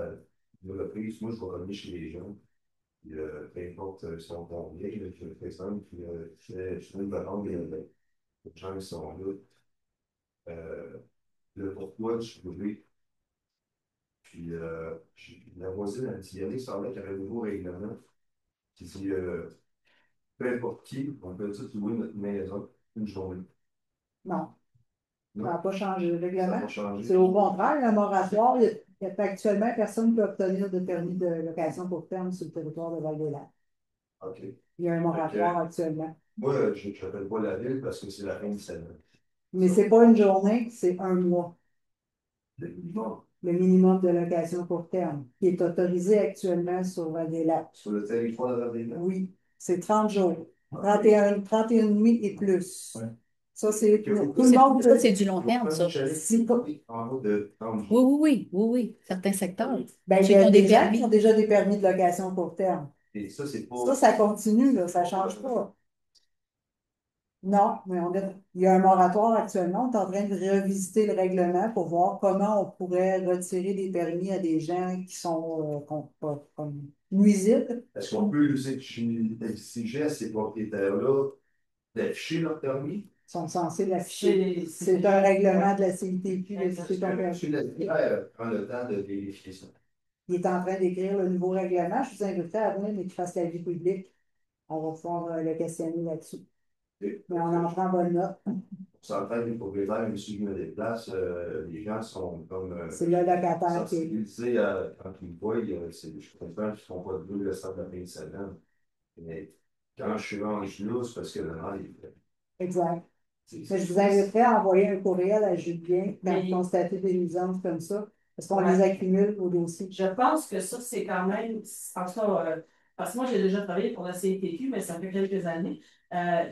une reprise. Moi, je vais revenir chez les gens. Puis peu importe ils sont combien, je le fais simple. Puis je suis de rendre les gens qui sont là. Le pourquoi je suis levé. Puis la voisine a dit, il semblait qu'il y avait un nouveau règlement qui dit peu importe qui, on peut tout louer notre maison une journée. Non, Non, ça n'a pas changé le ça n'a règlement. pas changé. C'est au contraire, un moratoire. Il y a actuellement personne qui peut obtenir de permis de location pour terme sur le territoire de Val-des-Lacs. OK. Il y a un moratoire actuellement. Moi, je n'appelle pas la ville parce que c'est la fin de semaine. Mais c'est pas une journée, c'est un mois. Bon, Le minimum de location court terme, qui est autorisé actuellement sur des lacs. sur le territoire de la ville. Oui, c'est 30 jours. 31 nuits et plus. Ouais. Ça, c'est tout le Ça, monde. c'est du long terme, ça. C'est pas- En haut de 30 Oui, jours. oui, oui, oui, oui. Certains secteurs. Ben, il Ceux y qui a ont des des gens permis. qui ont déjà des permis de location court terme. Et ça, c'est pas. Ça continue, là, ça ne change pas. Non, mais il y a un moratoire actuellement. On est en train de revisiter le règlement pour voir comment on pourrait retirer des permis à des gens qui sont comme nuisibles. Est-ce qu'on peut exiger à ces propriétaires-là d'afficher leur permis? Ils sont censés l'afficher. C'est un règlement de la CITQ, d'afficher ton Monsieur permis. Lavière prend le temps de vérifier ça. Il est en train d'écrire le nouveau règlement. Je vous inviterai à venir, mais qu'il fasse la vie publique. On va pouvoir le questionner là-dessus. Mais on en prend bonne note. On s'entend que les propriétaires, monsieur, qui me déplace, les gens sont comme C'est le locataire qui est. sensibilisés quand ils me voient. Je comprends qu'ils ne font pas de bruit le centre de la fin de semaine. Mais quand je suis rendu là, c'est parce que le maire, Exact. Mais je vous inviterai à envoyer un courriel à Julien quand Mais- vous constatez des nuisances comme ça, parce qu'on Ouais. les accumule au dossier. Je pense que ça, c'est quand même, en tout cas, parce que moi, j'ai déjà travaillé pour la CITQ, mais ça fait quelques années.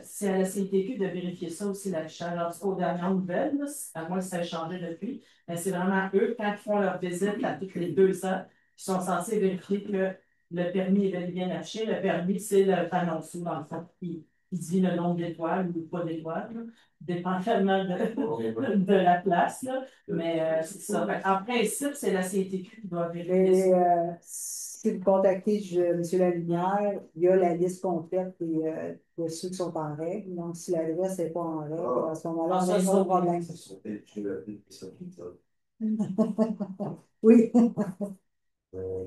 C'est à la CITQ de vérifier ça aussi, l'affichage. Alors, c'est aux dernières nouvelles, là, à moins que ça ait changé depuis. Mais c'est vraiment eux, quand ils font leur visite à toutes les 2 ans, qui sont censés vérifier que le permis est bel et bien affiché. Le permis, c'est le panneau sous, dans le fond, qui dit le nombre d'étoiles ou pas d'étoiles, là, dépendamment de la place, là. Mais c'est ça. En principe, c'est la CITQ qui doit vérifier Mais ça. si vous contactez M. Lalumière, il y a la liste complète de ceux qui sont en règle. Donc, si l'adresse n'est pas en règle, à ce moment-là, on a un autre problème. Oui.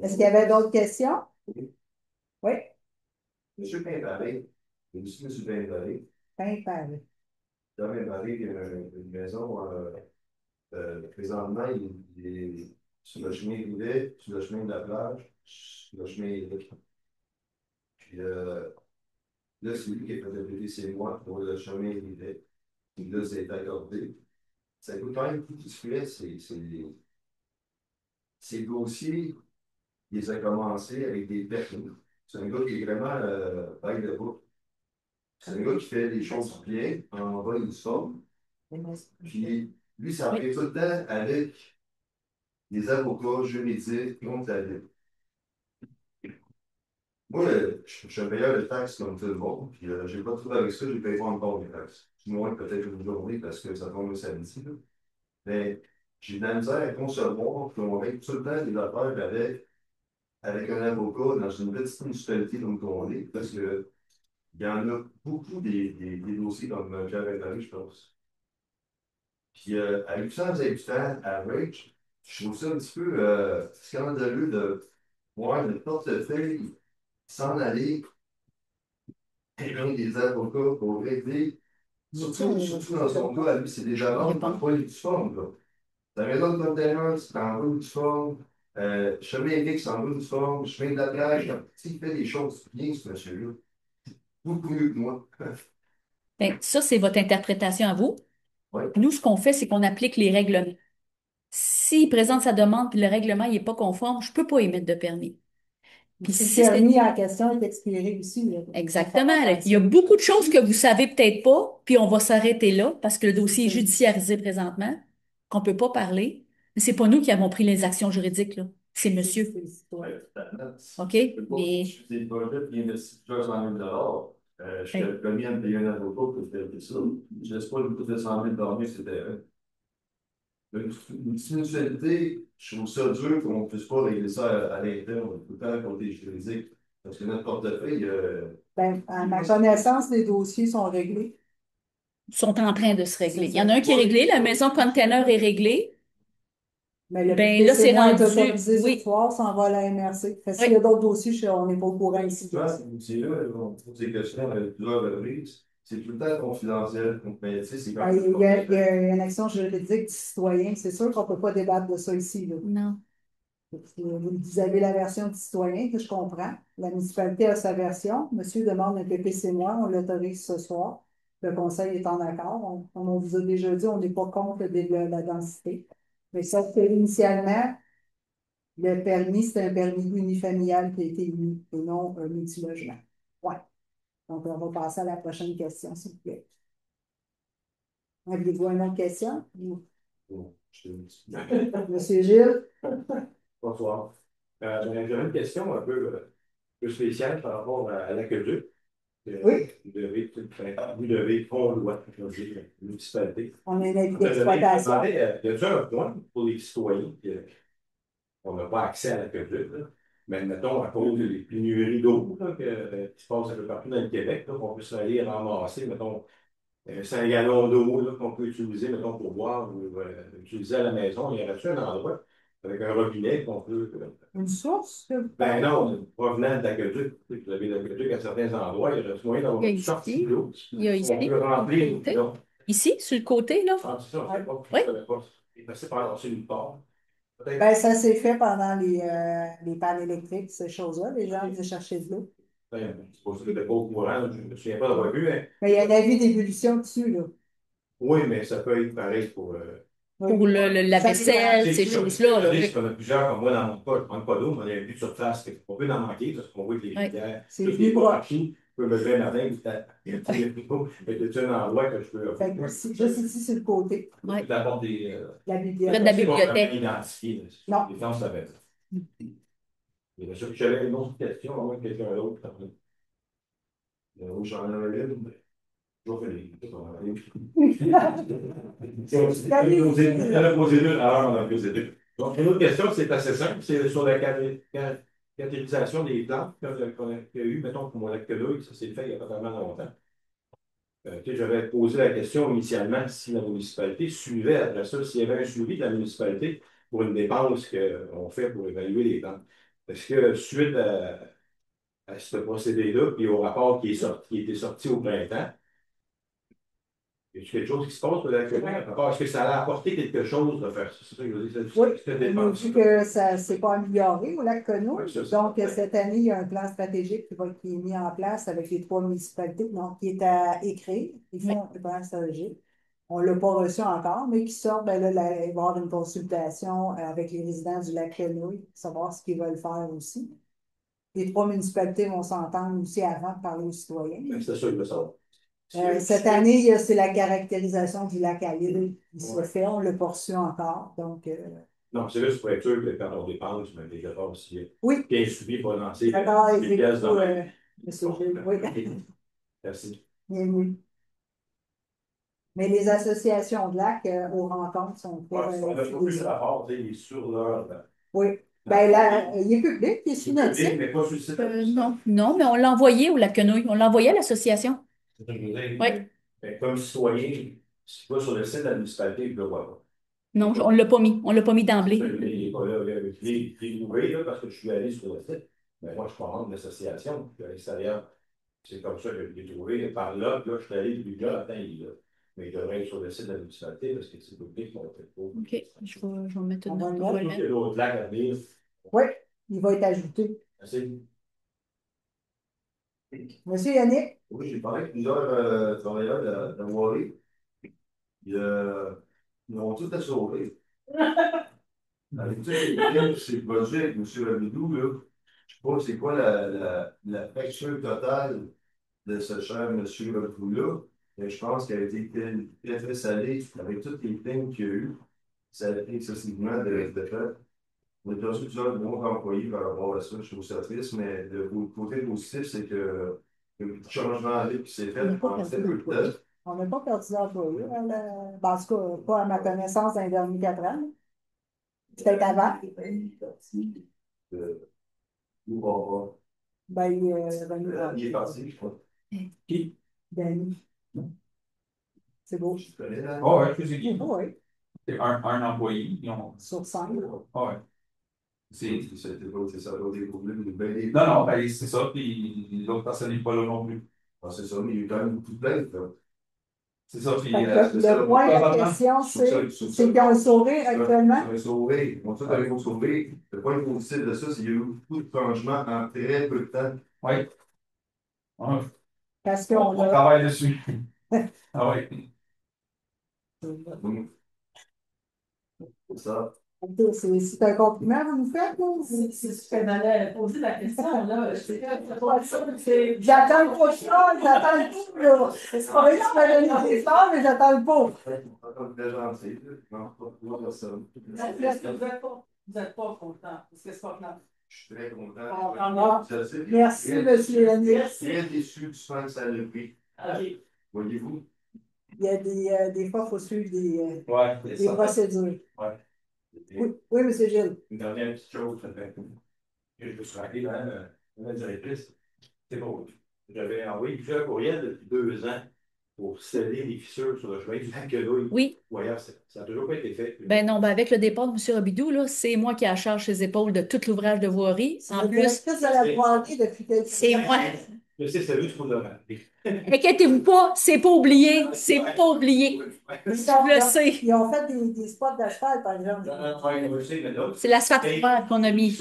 Est-ce qu'il y avait d'autres questions? Oui. Monsieur Pimpare, monsieur Pimpare, Fin page. dans Pimpare, il y a une maison, présentement, il est sur le chemin Rivet, sur le chemin de la plage, sur le chemin Rivet. Puis là, c'est lui qui a fait appeler ses mois pour le chemin Rivet. Puis là, c'est accordé. Ça coûte quand même beaucoup de frais, ces dossiers, il les a commencés avec des permis. C'est un gars qui est vraiment bail de bout. C'est un gars qui fait des choses bien, en bas du sol. Puis lui, ça fait tout le temps avec des avocats juridiques contre la ville. Moi, je suis un payeur de taxes comme tout le monde, puis j'ai pas de trouvé avec ça, j'ai payé pas encore mes taxes. Du moins, peut-être une journée parce que ça tombe le samedi. Là. Mais j'ai de la misère à concevoir qu'on règle tout le temps des affaires avec un avocat dans une petite municipalité comme on est, parce que il y en a beaucoup des dossiers comme j'avais parlé, je pense. Puis à 800 habitants à Rage, je trouve ça un petit peu scandaleux de voir notre portefeuille s'en aller et des avocats pour régler. Surtout dans son cas, à lui, c'est déjà ventes par pas du fond. Là. La maison de container, c'est en rue du fond. Chemin Eric, c'est en rue du fond. Chemin de la plage, il fait des choses bien, ce monsieur-là. Beaucoup mieux que moi. Ben, ça, c'est votre interprétation à vous. Ouais. Nous, ce qu'on fait, c'est qu'on applique les règlements. S'il présente sa demande et le règlement n'est pas conforme, je ne peux pas émettre de permis. Puis Si si le c'est permis en question est expiré aussi. Là. exactement, là, il y a beaucoup de choses que vous savez peut-être pas, puis on va s'arrêter là parce que le dossier est judiciarisé présentement, qu'on peut pas parler. Mais c'est pas nous qui avons pris les actions juridiques, là. C'est monsieur. OK? Mais C'est le projet qui investit plusieurs cent mille dollars. Je suis commis à me payer un avocat pour faire ça. Je ne laisse pas le coût de 100 000 dormir, c'était une petite mutualité. Je trouve ça dur qu'on ne puisse pas régler ça à l'interne, tout le temps côté juridique. Parce que notre portefeuille, Ben, à ma connaissance, les dossiers sont réglés. sont en train de se régler. Il y en a un qui est réglé, la maison container est réglée. Mais le Ben là, c'est PCMA est rendu. autorisé ce Oui. soir, ça en va à la MRC. Fait que s'il Oui. y a d'autres dossiers, on n'est pas au courant ici. tu vois, ces dossiers-là, on pose des questions avec plusieurs reprises. C'est tout le temps confidentiel. Mais tu sais, c'est quand Ben, même. il y a une action juridique du citoyen. C'est sûr qu'on ne peut pas débattre de ça ici. Là. Non. Vous avez la version du citoyen que je comprends. La municipalité a sa version. Monsieur demande un PPC moi, on l'autorise ce soir. le conseil est en accord. Comme on vous a déjà dit, on n'est pas contre la densité. Mais sauf que initialement, le permis, c'est un permis unifamilial qui a été émis et non un multilogement. Ouais. Donc, on va passer à la prochaine question, s'il vous plaît. Avez-vous une autre question? Monsieur Gilles? Bonsoir. J'avais une question un peu spéciale par rapport à l'aqueduc. Oui. Vous devez fondre loi, municipalité. On a une avis d'exploitation. Y a-t-il un point pour les citoyens qu'on n'a pas accès à l'aqueduc, là? Mais mettons, à cause des pénuries d'eau là, qui se passent un peu partout dans le Québec, là, qu'on peut se aller ramasser, mettons, 5 gallons d'eau là, qu'on peut utiliser, mettons, pour boire ou utiliser à la maison. Il y aurait-tu un endroit avec un robinet qu'on peut. Une source? Ben non, provenant de l'aqueduc. Vous avez l'aqueduc à certains endroits, il y aurait moyen d'avoir Il y a une ici. sortie d'eau. Il y a ici. On peut remplir. Côté. Non. Ici, sur le côté, là? Ah, c'est ça, je sais pas. Oui. Je savais pas. Il est passé par lancer une part. Peut-être. Ben, ça s'est fait pendant les pannes électriques, ces choses-là. Les gens venaient chercher de l'eau. Ben, c'est pas ça que j'étais pas au courant, je ne me souviens pas d'avoir vu, mais Mais il y a un avis d'ébullition dessus, là. oui, mais ça peut être pareil pour. Pour la vaisselle, ces choses-là. Là. Je connais plusieurs comme moi dans mon cas, je ne prends pas d'eau, mais il y a un but de surface. On peut en manquer parce qu'on voit que les rivières, c'est toutes les parties, je peux me lever un matin, il y a un endroit que je peux. Fait que juste ici, sur le côté. Oui. D'abord des. La Près bibliothèque. de la bibliothèque. Identifié. Non. Les gens savaient ça. Bien sûr que j'avais une autre question, à moins que quelqu'un d'autre. J'en avais une, mais je vais Elle a posé deux, alors on a posé deux. Donc, une autre question, c'est assez simple, c'est sur la caractérisation des plantes qu'on a eu, mettons, pour mon aqueduc, ça s'est fait il y a pas tellement longtemps. J'avais posé la question initialement si la municipalité suivait, après ça, s'il y avait un suivi de la municipalité pour une dépense qu'on fait pour évaluer les plantes. Est-ce que suite à ce procédé-là, puis au rapport qui était sorti au printemps, y a quelque chose qui se passe actuellement? Est-ce que ça a apporté quelque chose de faire ça? C'est ça que je veux dire. Oui, on a vu que ça ne s'est pas amélioré au lac Conoux. Donc, cette année, il y a un plan stratégique qui est mis en place avec les 3 municipalités, donc qui est à écrire. Ils font un plan stratégique. On ne l'a pas reçu encore, mais qui sort, ben là, il va y avoir une consultation avec les résidents du lac Conoux, savoir ce qu'ils veulent faire aussi. Les 3 municipalités vont s'entendre aussi avant de parler aux citoyens. C'est ça, il me semble. Cette année, c'est la caractérisation du lac à l'île qui se fait. On ne l'a pas reçu encore. Donc, non, c'est juste pour être sûr que quand on dépense, mais déjà pas aussi. Oui. Bien suivi pour lancer d'accord, des pièces dans Monsieur Gilles, oui. Merci. Bienvenue. Mais les associations de lac aux rencontres sont très. On a pas plus de rapport, il est sur leur. Oui. Ben là, il est public, il est sur notre site. Mais pas sur le site. Non, mais on l'a envoyé au Lac-Quenouille. On l'a envoyé à l'association. C'est ça que je veux dire. Oui. Mais comme citoyen, si tu vas sur le site de la municipalité, je le vois pas. Non, on ne l'a pas mis. On ne l'a pas mis d'emblée. Il n'est pas là. Je l'ai trouvé là, parce que je suis allé sur le site. Mais moi, je suis pas membre de l'association. Puis à l'extérieur, c'est comme ça que je l'ai trouvé. Par là, puis là, je suis allé, puis là, attends, il est là. Mais il devrait être sur le site de la municipalité parce que c'est public. OK. Je vais mettre une On note. va le Il y a d'autres lacs à venir. Oui, il va être ajouté. Merci. Monsieur Yannick? Oui, j'ai parlé avec plusieurs travailleurs de la Warrior. Ils ont tout à sauver. Avec tous les films qui s'est produit avec M. Rabidou, là, je ne sais pas c'est quoi la facture totale de ce cher M. Rabidou-là, mais je pense qu'elle a été très, très salée avec toutes les films qu'il y a eu. Ça a été excessivement de fait. On a reçu plusieurs bons employés par rapport à ça, je trouve ça triste, mais le côté positif, c'est que il y a eu beaucoup de changements en vie qui s'est fait en très peu de temps. On n'a pas perdu d'employés. En tout cas, pas à ma connaissance dans les derniers 4 ans. Peut-être avant. Ou pas. Ben, Il est parti, je crois. Qui? Danny. C'est beau. Je connais la. Oh, ouais, je sais qui. Oui, C'est un employé. sur 5. Oh, ouais. C'est ça, l'autre problème. Non, non, ben, c'est ça. Puis l'autre personne n'est pas là non plus. Ah, c'est ça, mais il y a eu quand même beaucoup de plaintes, là. C'est ça. Puis, Le point de la question, c'est qu'ils ont sauvé actuellement. Ils ont sauvé. Ils ont tout avec sauvé. Le point positif de ça, c'est qu'il y a eu beaucoup de changements en très peu de temps. oui. Ouais. Parce On qu'on a. travaille dessus. Ah oui. C'est ça. C'est un compliment que vous nous faites, ou? C'est ce que m'allait poser la question, là. J'attends le prochain, j'attends le tout, là. C'est pas vrai que tu m'as donné des fleurs, mais j'attends le pot. Encore très gentil. Non, pas pour personne. Vous êtes pas content, parce que c'est pas clair. Je suis très content. Merci, monsieur Lanier. Très déçu du soin que ça a pris. OK. Voyez-vous? Il y a des fois, il faut suivre Ouais, c'est des ça. procédures. Ouais. Oui, monsieur Gilles. Une dernière petite chose, que je me suis rappelé, la directrice, c'est bon. J'avais envoyé plusieurs courriels depuis 2 ans pour sceller les fissures sur le chemin du lac Gueule. Oui. Voyons, ça n'a toujours pas été fait. Ben non, ben avec le départ de M. Robidou, là, c'est moi qui ai à charge ses épaules de tout l'ouvrage de voirie. En La plus, directrice de la voirie depuis quelques c'est moi. Je sais, c'est juste pour le rappeler. Inquiétez-vous pas, c'est pas oublié. C'est pas oublié. Je le sais. Ils ont fait des spots d'asphalte, par exemple. C'est l'asphalte vert qu'on a mis.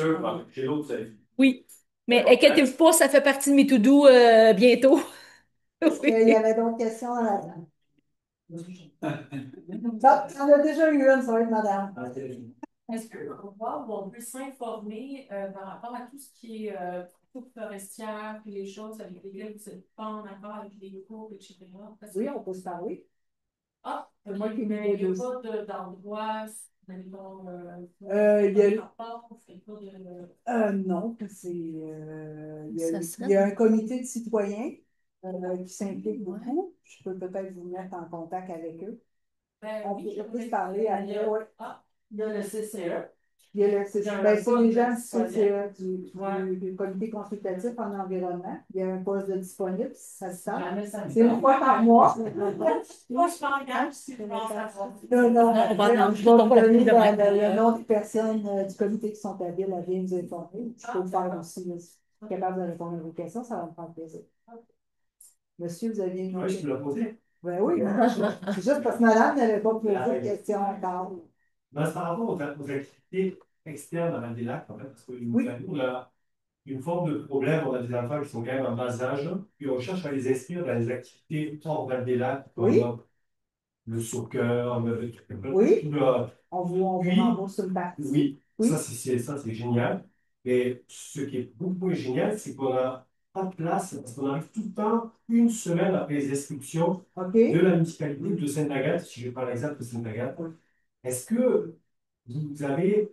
Chez l'autre, ça. Oui. Mais inquiétez-vous pas, ça fait partie de mes to-do bientôt. Il y avait d'autres questions dans la table. On a déjà eu une, ça va être madame. Est-ce qu'on va voir où on peut s'informer par rapport à tout ce qui est coupe forestière, puis les choses avec lesquelles vous n'êtes pas en accord avec les cours, etc. Oui, on peut se parler. Ah, Moi qui mais il n'y a me pas d'endroit, mettons, il y a- rapport, on fait pas de... Non, Ça il y a serait- un comité de citoyens qui s'implique beaucoup. Je peux peut-être vous mettre en contact avec eux. On peut se parler à Il y a le CCE. Il y a c'est les gens du disponible. du comité consultatif en environnement. Il y a un poste de disponible, si ça se sent. Jamais ça me C'est une fois par mois. Moi, je m'engage si je pense à ça. Non, on va attendre je vais vous ton papier donner demain. le nom des personnes du comité qui sont habiles à bien nous informer. Je peux le faire aussi. Là, si je suis capable de répondre à vos questions, ça va me faire plaisir. Monsieur, vous aviez une Oui, je peux la poser. Ben oui, c'est juste parce que madame n'avait pas posé de questions encore. Ben, c'est par rapport aux activités externes à Val-des-Lacs, en fait, parce que Oui. nous, on a une forme de problème. On a des enfants qui sont quand même en bas âge, puis on cherche à les inscrire dans les activités hors Val-des-Lacs, comme Oui. le soccer, Oui. tout le- On vous Oui. rembourse une partie. Oui, Oui. ça, c'est génial. Mais ce qui est beaucoup plus génial, c'est qu'on a pas de place, parce qu'on arrive tout le temps, une semaine après les inscriptions OK. de la municipalité de Sainte-Agathe, si je prends l'exemple de Sainte-Agathe. Est-ce que vous avez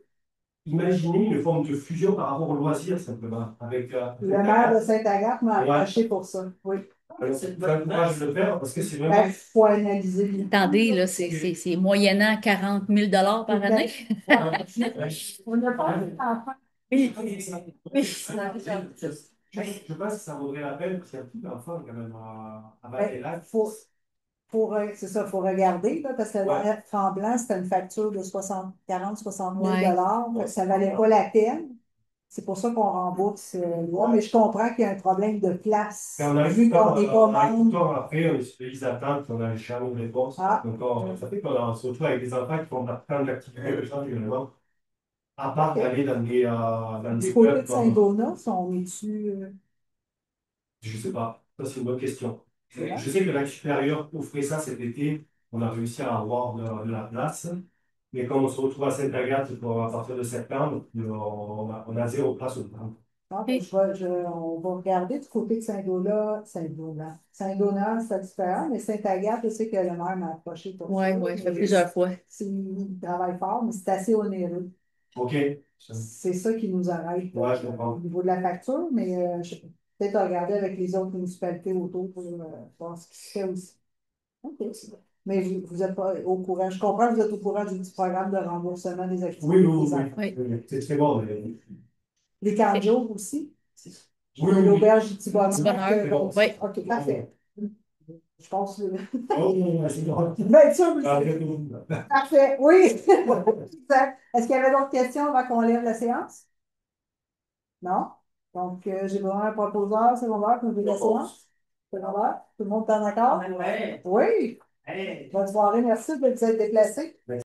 imaginé une forme de fusion par rapport au loisir, simplement, avec Le maire de Sainte-Agathe m'a Ouais. approché pour ça. Oui. J'encourage de le faire parce que c'est Ben, vraiment. il faut analyser. Attendez, là, c'est moyennant 40 000 par année. On n'a pas d'enfants. Oui. Je pense que ça vaudrait la peine parce qu'il y a beaucoup d'enfants quand même à Ben, Val-des-Lacs. c'est ça, il faut regarder, là, parce que Ouais. le Tremblant, c'était une facture de 40-60 000 Ouais. fait que ça ne valait pas la peine. C'est pour ça qu'on rembourse. Mais je comprends qu'il y a un problème de place. Quand on arrive Vu tout le temps, qu'on n'est pas on arrive tout le membre. temps après, ils attendent qu'on a le champ de réponse. Ah. Donc, ça fait qu'on se retrouve avec des enfants qui font plein d'activités de champ, finalement, à part d'aller dans Du des côté clubs de comme. Saint-Donat, on est dessus. Je ne sais pas. Ça, c'est une bonne question. Ouais. Je sais que le lac supérieur offrait ça cet été. On a réussi à avoir de la place. Mais quand on se retrouve à Sainte-Agathe à partir de septembre, on a zéro place au temps. Ben, on va regarder du côté de Saint-Donat. Saint-Donat, c'est différent, mais Sainte-Agathe, je sais que le maire m'a approché pour Oui, ça. oui, ça fait plusieurs fois. Il travaille fort, mais c'est assez onéreux. OK. C'est ça qui nous arrête Ouais, je comprends. au niveau de la facture, mais je vais peut-être regarder avec les autres municipalités autour pour voir ce qui se fait aussi. OK. Mais vous n'êtes pas au courant. Je comprends que vous êtes au courant du petit programme de remboursement des activités Oui, des oui, enfants. Oui. oui. C'est très bon. Mais. Les cardio aussi? Oui, oui. L'auberge du petit bonheur. Petit bonheur, oui. OK, parfait. Je pense. Oh, c'est bon. Bien sûr, vous Ah, savez. c'est bon. Parfait, oui. Exact. Est-ce qu'il y avait d'autres questions avant qu'on lève la séance? Non? Donc, j'ai vraiment un proposeur secondaire pour ouvrir la séance. Secondaire, tout le monde est en accord? Ouais. Oui. Hey. Bonne soirée, merci de vous être déplacé.